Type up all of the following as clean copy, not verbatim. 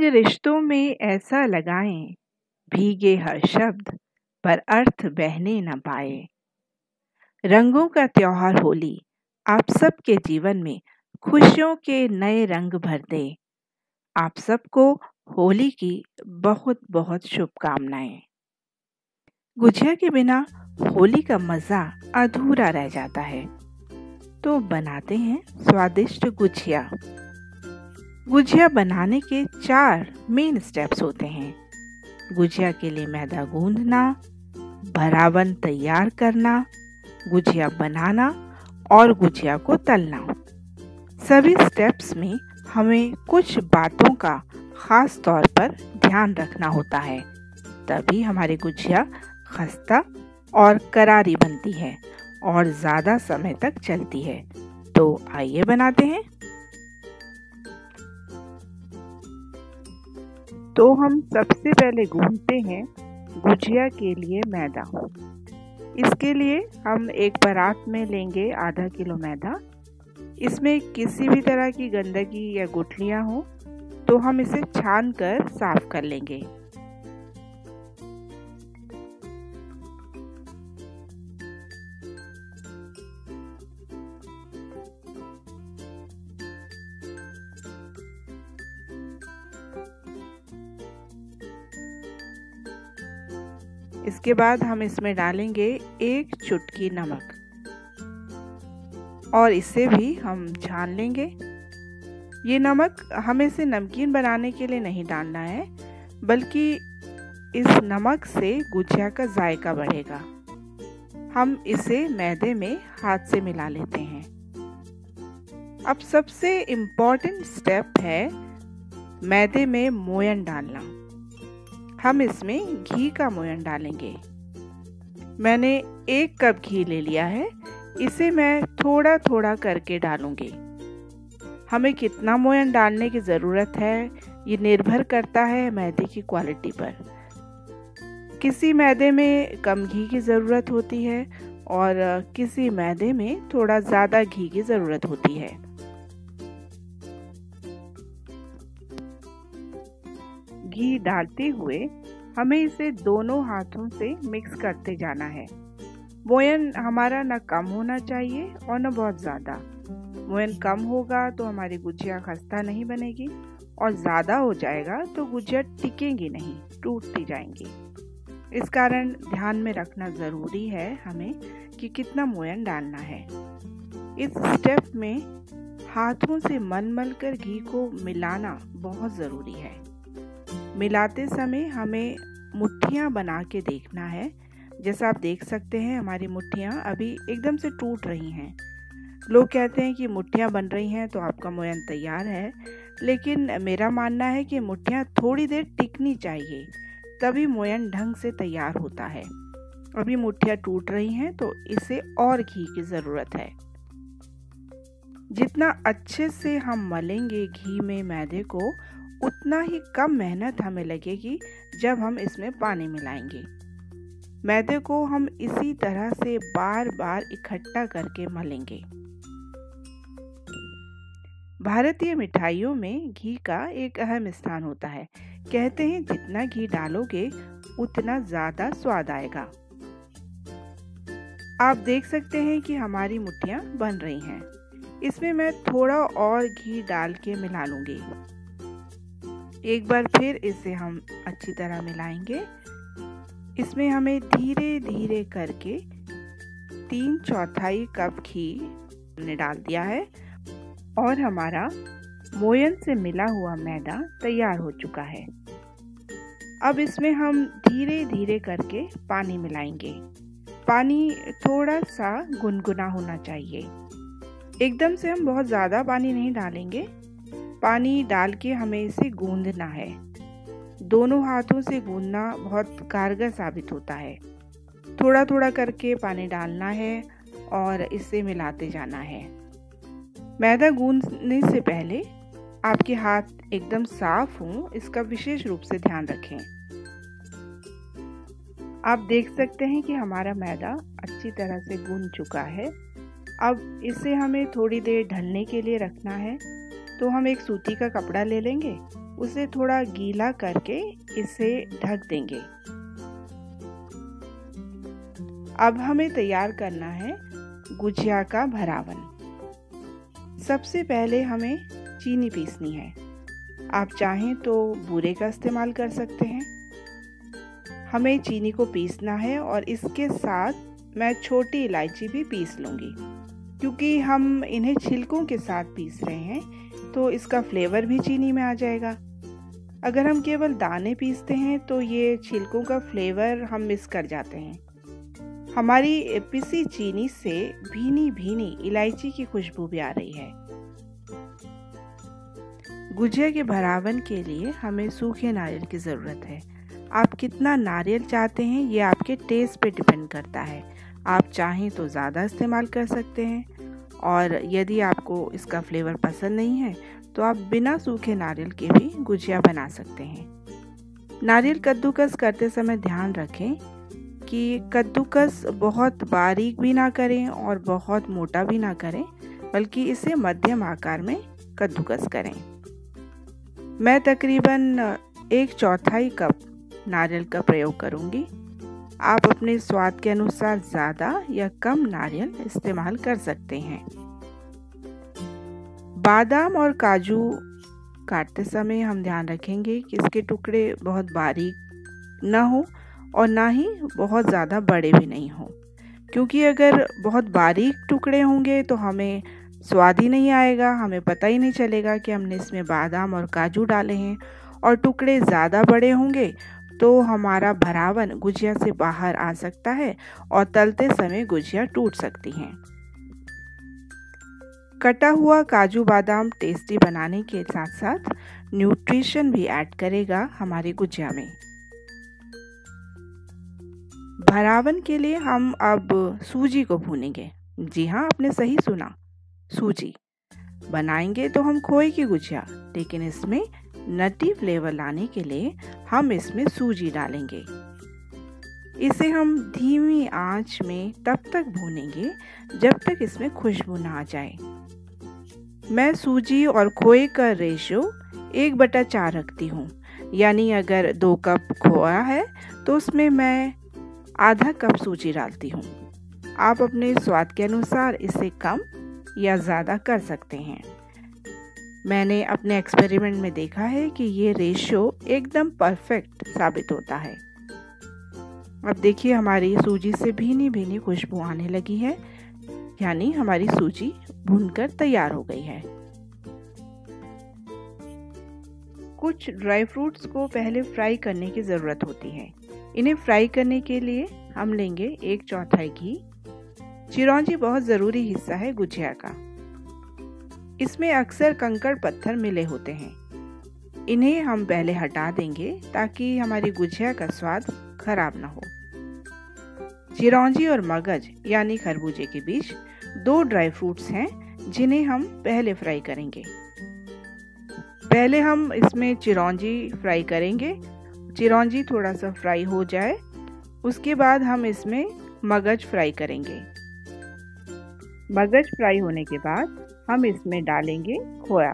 रंग रिश्तों में ऐसा लगाएं, भीगे हर शब्द पर अर्थ बहने न पाए। रंगों का त्योहार होली आप सबके जीवन में खुशियों के नए रंग भर दे। आप सबको होली की बहुत बहुत शुभकामनाएं। गुजिया के बिना होली का मजा अधूरा रह जाता है, तो बनाते हैं स्वादिष्ट गुजिया। गुजिया बनाने के 4 मेन स्टेप्स होते हैं। गुजिया के लिए मैदा गूंदना, भरावन तैयार करना, गुजिया बनाना और गुजिया को तलना। सभी स्टेप्स में हमें कुछ बातों का खास तौर पर ध्यान रखना होता है, तभी हमारी गुजिया खस्ता और करारी बनती है और ज़्यादा समय तक चलती है। तो आइए बनाते हैं। तो हम सबसे पहले गूंथते हैं गुजिया के लिए मैदा। इसके लिए हम एक परात में लेंगे आधा किलो मैदा। इसमें किसी भी तरह की गंदगी या गुठलियाँ हो तो हम इसे छान कर साफ कर लेंगे। इसके बाद हम इसमें डालेंगे 1 चुटकी नमक और इसे भी हम छान लेंगे। ये नमक हमें इसे नमकीन बनाने के लिए नहीं डालना है, बल्कि इस नमक से गुजिया का जायका बढ़ेगा। हम इसे मैदे में हाथ से मिला लेते हैं। अब सबसे इम्पोर्टेंट स्टेप है मैदे में मोयन डालना। हम इसमें घी का मोयन डालेंगे। मैंने 1 कप घी ले लिया है, इसे मैं थोड़ा थोड़ा करके डालूंगी। हमें कितना मोयन डालने की ज़रूरत है ये निर्भर करता है मैदे की क्वालिटी पर। किसी मैदे में कम घी की ज़रूरत होती है और किसी मैदे में थोड़ा ज़्यादा घी की ज़रूरत होती है। घी डालते हुए हमें इसे दोनों हाथों से मिक्स करते जाना है। मोयन हमारा ना कम होना चाहिए और ना बहुत ज़्यादा। मोयन कम होगा तो हमारी गुजिया खस्ता नहीं बनेगी और ज़्यादा हो जाएगा तो गुजिया टिकेंगी नहीं, टूटती जाएंगी। इस कारण ध्यान में रखना ज़रूरी है हमें कि कितना मोयन डालना है। इस स्टेप में हाथों से मल कर घी को मिलाना बहुत ज़रूरी है। मिलाते समय हमें मुट्ठियाँ बना के देखना है। जैसा आप देख सकते हैं हमारी मुट्ठियाँ अभी एकदम से टूट रही हैं। लोग कहते हैं कि मुट्ठियाँ बन रही हैं तो आपका मोयन तैयार है, लेकिन मेरा मानना है कि मुट्ठियाँ थोड़ी देर टिकनी चाहिए, तभी मोयन ढंग से तैयार होता है। अभी मुट्ठियाँ टूट रही हैं तो इसे और घी की ज़रूरत है। जितना अच्छे से हम मलेंगे घी में मैदे को, उतना ही कम मेहनत हमें लगेगी जब हम इसमें पानी मिलाएंगे। मैदे को हम इसी तरह से बार बार इकट्ठा करके मलेंगे। भारतीय मिठाइयों में घी का एक अहम स्थान होता है। कहते हैं जितना घी डालोगे उतना ज़्यादा स्वाद आएगा। आप देख सकते हैं कि हमारी मुट्ठियाँ बन रही हैं। इसमें मैं थोड़ा और घी डाल के मिला लूँगी। एक बार फिर इसे हम अच्छी तरह मिलाएंगे। इसमें हमें धीरे धीरे करके 3/4 कप घी हमने डाल दिया है और हमारा मोयन से मिला हुआ मैदा तैयार हो चुका है। अब इसमें हम धीरे धीरे करके पानी मिलाएंगे। पानी थोड़ा सा गुनगुना होना चाहिए। एकदम से हम बहुत ज़्यादा पानी नहीं डालेंगे। पानी डाल के हमें इसे गूंदना है। दोनों हाथों से गूंदना बहुत कारगर साबित होता है। थोड़ा थोड़ा करके पानी डालना है और इसे मिलाते जाना है। मैदा गूंदने से पहले आपके हाथ एकदम साफ हों, इसका विशेष रूप से ध्यान रखें। आप देख सकते हैं कि हमारा मैदा अच्छी तरह से गूंद चुका है। अब इसे हमें थोड़ी देर ढलने के लिए रखना है। तो हम एक सूती का कपड़ा ले लेंगे, उसे थोड़ा गीला करके इसे ढक देंगे। अब हमें तैयार करना है गुजिया का भरावन। सबसे पहले हमें चीनी पीसनी है। आप चाहें तो बूरे का इस्तेमाल कर सकते हैं। हमें चीनी को पीसना है और इसके साथ मैं छोटी इलायची भी पीस लूँगी। क्योंकि हम इन्हें छिलकों के साथ पीस रहे हैं तो इसका फ्लेवर भी चीनी में आ जाएगा। अगर हम केवल दाने पीसते हैं तो ये छिलकों का फ्लेवर हम मिस कर जाते हैं। हमारी पिसी चीनी से भीनी भीनी इलायची की खुशबू भी आ रही है। गुजिया के भरावन के लिए हमें सूखे नारियल की ज़रूरत है। आप कितना नारियल चाहते हैं ये आपके टेस्ट पे डिपेंड करता है। आप चाहें तो ज़्यादा इस्तेमाल कर सकते हैं और यदि आपको इसका फ्लेवर पसंद नहीं है तो आप बिना सूखे नारियल के भी गुजिया बना सकते हैं। नारियल कद्दूकस करते समय ध्यान रखें कि कद्दूकस बहुत बारीक भी ना करें और बहुत मोटा भी ना करें, बल्कि इसे मध्यम आकार में कद्दूकस करें। मैं तकरीबन 1/4 कप नारियल का प्रयोग करूंगी। आप अपने स्वाद के अनुसार ज़्यादा या कम नारियल इस्तेमाल कर सकते हैं। बादाम और काजू काटते समय हम ध्यान रखेंगे कि इसके टुकड़े बहुत बारीक ना हो और ना ही बहुत ज़्यादा बड़े भी नहीं हो, क्योंकि अगर बहुत बारीक टुकड़े होंगे तो हमें स्वाद ही नहीं आएगा, हमें पता ही नहीं चलेगा कि हमने इसमें बादाम और काजू डाले हैं। और टुकड़े ज़्यादा बड़े होंगे तो हमारा भरावन गुजिया से बाहर आ सकता है और तलते समय गुजिया टूट सकती हैं। कटा हुआ काजू बादाम टेस्टी बनाने के साथ साथ न्यूट्रिशन भी ऐड करेगा हमारी गुजिया में। भरावन के लिए हम अब सूजी को भूनेंगे। जी हाँ, आपने सही सुना, सूजी। बनाएंगे तो हम खोए की गुजिया, लेकिन इसमें नटी फ्लेवर लाने के लिए हम इसमें सूजी डालेंगे। इसे हम धीमी आंच में तब तक भूनेंगे जब तक इसमें खुशबू ना आ जाए। मैं सूजी और खोए का रेशियो 1/4 रखती हूँ, यानी अगर 2 कप खोया है तो उसमें मैं आधा कप सूजी डालती हूँ। आप अपने स्वाद के अनुसार इसे कम या ज़्यादा कर सकते हैं। मैंने अपने एक्सपेरिमेंट में देखा है कि ये रेशियो एकदम परफेक्ट साबित होता है। अब देखिए हमारी सूजी से भीनी भीनी खुशबू आने लगी है, यानी हमारी सूजी भूनकर तैयार हो गई है। कुछ ड्राई फ्रूट्स को पहले फ्राई करने की ज़रूरत होती है। इन्हें फ्राई करने के लिए हम लेंगे 1/4 घी। चिरौंजी बहुत ज़रूरी हिस्सा है गुजिया का। इसमें अक्सर कंकड़ पत्थर मिले होते हैं। इन्हें हम पहले हटा देंगे ताकि हमारी गुजिया का स्वाद खराब ना हो। चिरौंजी और मगज यानी खरबूजे के बीज 2 ड्राई फ्रूट्स हैं जिन्हें हम पहले फ्राई करेंगे। पहले हम इसमें चिरौंजी फ्राई करेंगे। चिरौंजी थोड़ा सा फ्राई हो जाए उसके बाद हम इसमें मगज फ्राई करेंगे। मगज फ्राई होने के बाद हम इसमें डालेंगे खोया।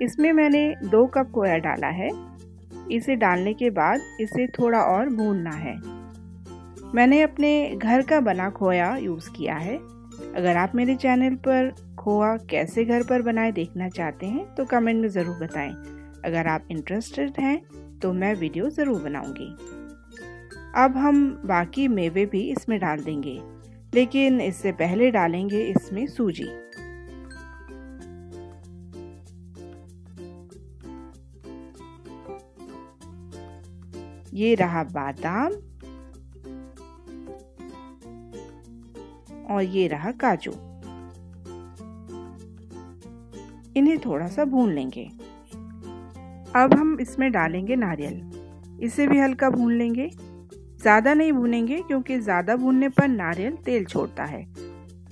इसमें मैंने 2 कप खोया डाला है। इसे डालने के बाद इसे थोड़ा और भूनना है। मैंने अपने घर का बना खोया यूज़ किया है। अगर आप मेरे चैनल पर खोया कैसे घर पर बनाए देखना चाहते हैं तो कमेंट में ज़रूर बताएं। अगर आप इंटरेस्टेड हैं तो मैं वीडियो ज़रूर बनाऊंगी। अब हम बाकी मेवे भी इसमें डाल देंगे, लेकिन इससे पहले डालेंगे इसमें सूजी। ये रहा बादाम और ये रहा काजू। इन्हें थोड़ा सा भून लेंगे। अब हम इसमें डालेंगे नारियल। इसे भी हल्का भून लेंगे। ज़्यादा नहीं भूनेंगे क्योंकि ज़्यादा भूनने पर नारियल तेल छोड़ता है।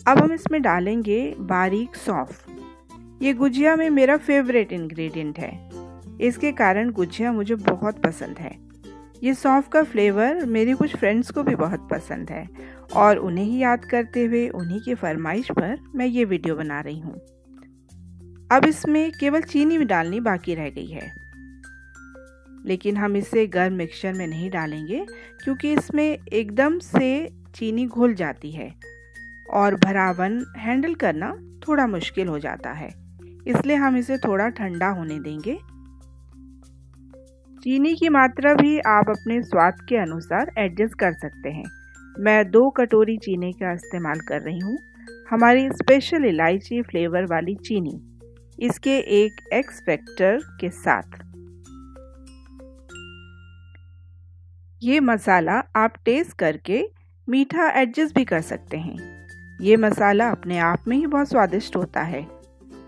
अब हम इसमें डालेंगे बारीक सौंफ। ये गुजिया में मेरा फेवरेट इंग्रेडिएंट है। इसके कारण गुजिया मुझे बहुत पसंद है। ये सौंफ का फ्लेवर मेरी कुछ फ्रेंड्स को भी बहुत पसंद है और उन्हें ही याद करते हुए उन्हीं की फरमाइश पर मैं ये वीडियो बना रही हूँ। अब इसमें केवल चीनी भी डालनी बाकी रह गई है। लेकिन हम इसे गर्म मिक्सचर में नहीं डालेंगे क्योंकि इसमें एकदम से चीनी घुल जाती है और भरावन हैंडल करना थोड़ा मुश्किल हो जाता है, इसलिए हम इसे थोड़ा ठंडा होने देंगे। चीनी की मात्रा भी आप अपने स्वाद के अनुसार एडजस्ट कर सकते हैं। मैं 2 कटोरी चीनी का इस्तेमाल कर रही हूँ, हमारी स्पेशल इलायची फ्लेवर वाली चीनी, इसके एक एक्स फैक्टर के साथ। ये मसाला आप टेस्ट करके मीठा एडजस्ट भी कर सकते हैं। ये मसाला अपने आप में ही बहुत स्वादिष्ट होता है।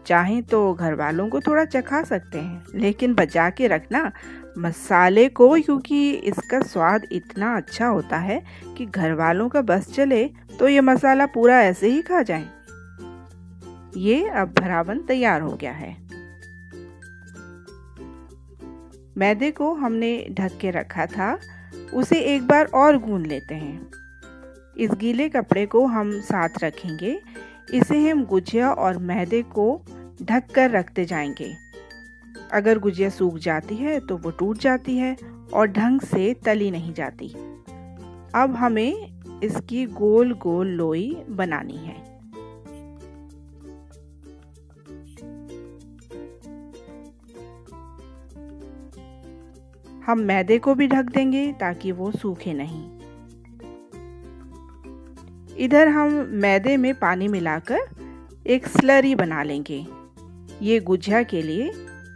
चाहें तो घर वालों को थोड़ा चखा सकते हैं, लेकिन बचा के रखना मसाले को, क्योंकि इसका स्वाद इतना अच्छा होता है कि घर वालों का बस चले तो ये मसाला पूरा ऐसे ही खा जाएं। ये अब भरावन तैयार हो गया है। मैदे को हमने ढक के रखा था, उसे एक बार और गूंद लेते हैं। इस गीले कपड़े को हम साथ रखेंगे, इसे हम गुजिया और मैदे को ढक कर रखते जाएंगे। अगर गुजिया सूख जाती है तो वो टूट जाती है और ढंग से तली नहीं जाती। अब हमें इसकी गोल गोल लोई बनानी है। हम मैदे को भी ढक देंगे ताकि वो सूखे नहीं। इधर हम मैदे में पानी मिलाकर एक स्लरी बना लेंगे। ये गुजिया के लिए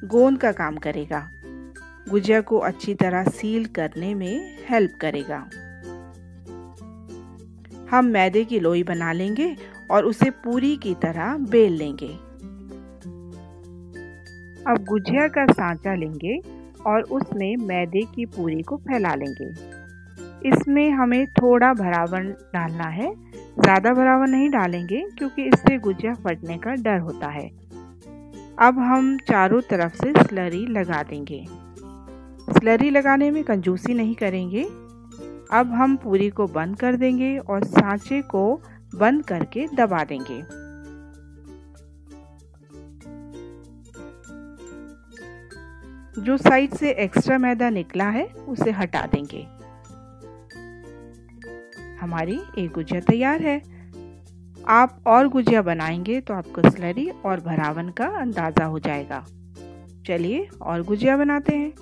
गोंद का काम करेगा, गुजिया को अच्छी तरह सील करने में हेल्प करेगा। हम मैदे की लोई बना लेंगे और उसे पूरी की तरह बेल लेंगे। अब गुजिया का सांचा लेंगे और उसमें मैदे की पूरी को फैला लेंगे। इसमें हमें थोड़ा भरावन डालना है, ज़्यादा भरावन नहीं डालेंगे क्योंकि इससे गुजिया फटने का डर होता है। अब हम चारों तरफ से स्लरी लगा देंगे। स्लरी लगाने में कंजूसी नहीं करेंगे। अब हम पूरी को बंद कर देंगे और सांचे को बंद करके दबा देंगे। जो साइड से एक्स्ट्रा मैदा निकला है उसे हटा देंगे। हमारी एक गुजिया तैयार है। आप और गुजिया बनाएंगे तो आपको स्लरी और भरावन का अंदाज़ा हो जाएगा। चलिए और गुजिया बनाते हैं।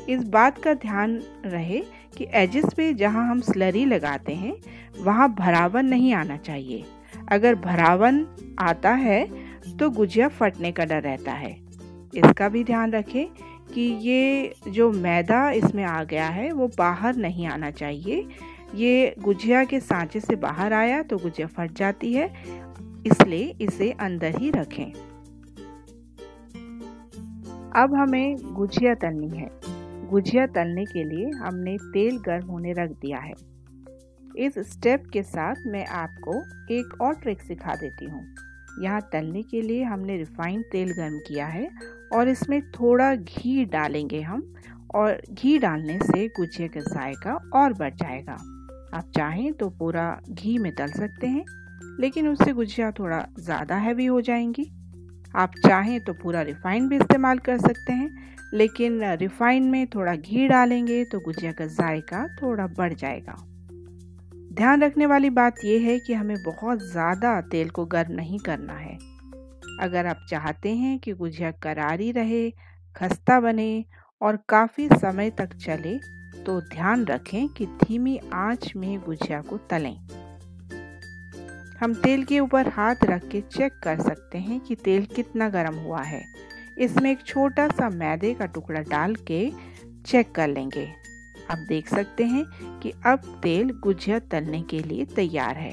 इस बात का ध्यान रहे कि एजेस पे जहां हम स्लरी लगाते हैं वहां भरावन नहीं आना चाहिए। अगर भरावन आता है तो गुजिया फटने का डर रहता है। इसका भी ध्यान रखें कि ये जो मैदा इसमें आ गया है वो बाहर नहीं आना चाहिए। ये गुजिया के सांचे से बाहर आया तो गुजिया फट जाती है, इसलिए इसे अंदर ही रखें। अब हमें गुजिया तलनी है। गुजिया तलने के लिए हमने तेल गर्म होने रख दिया है। इस स्टेप के साथ मैं आपको एक और ट्रिक सिखा देती हूँ। यहाँ तलने के लिए हमने रिफाइंड तेल गर्म किया है और इसमें थोड़ा घी डालेंगे हम, और घी डालने से गुजिया का जायका और बढ़ जाएगा। आप चाहें तो पूरा घी में तल सकते हैं, लेकिन उससे गुजिया थोड़ा ज़्यादा हैवी हो जाएंगी। आप चाहें तो पूरा रिफाइंड भी इस्तेमाल कर सकते हैं, लेकिन रिफाइंड में थोड़ा घी डालेंगे तो गुजिया का जायका थोड़ा बढ़ जाएगा। ध्यान रखने वाली बात यह है कि हमें बहुत ज़्यादा तेल को गर्म नहीं करना है। अगर आप चाहते हैं कि गुजिया करारी रहे, खस्ता बने और काफ़ी समय तक चले तो ध्यान रखें कि धीमी आंच में गुजिया को तलें। हम तेल के ऊपर हाथ रख के चेक कर सकते हैं कि तेल कितना गर्म हुआ है। इसमें एक छोटा सा मैदे का टुकड़ा डाल के चेक कर लेंगे। आप देख सकते हैं कि अब तेल गुजिया तलने के लिए तैयार है।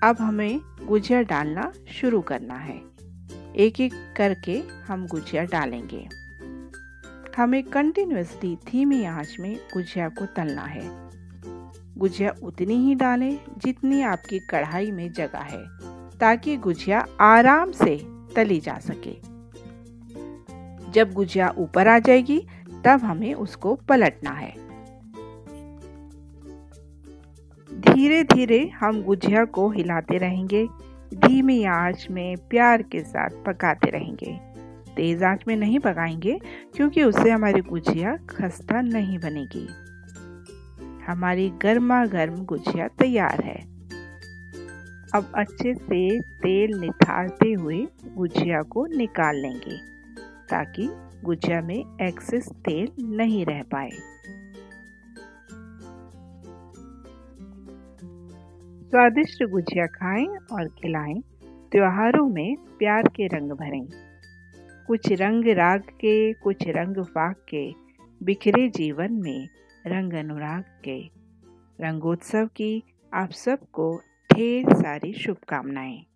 अब हमें गुजिया डालना शुरू करना है। एक एक करके हम गुजिया डालेंगे। हमें कंटिन्यूअसली धीमी आंच में गुजिया को तलना है। गुजिया उतनी ही डालें जितनी आपकी कढ़ाई में जगह है, ताकि गुजिया आराम से तली जा सके। जब गुजिया ऊपर आ जाएगी तब हमें उसको पलटना है। धीरे धीरे हम गुजिया को हिलाते रहेंगे, धीमी आंच में प्यार के साथ पकाते रहेंगे तेज़ आंच में नहीं पकाएंगे क्योंकि उससे हमारी गुजिया खस्ता नहीं बनेगी। हमारी गर्मा गर्म गुजिया तैयार है। अब अच्छे से तेल निथारते हुए गुजिया को निकाल लेंगे ताकि गुजिया में एक्सेस तेल नहीं रह पाए। स्वादिष्ट गुजिया खाएं और खिलाएं। त्योहारों में प्यार के रंग भरें। कुछ रंग राग के, कुछ रंग फाग के, बिखरे जीवन में रंग अनुराग के। रंगोत्सव की आप सबको ढेर सारी शुभकामनाएं।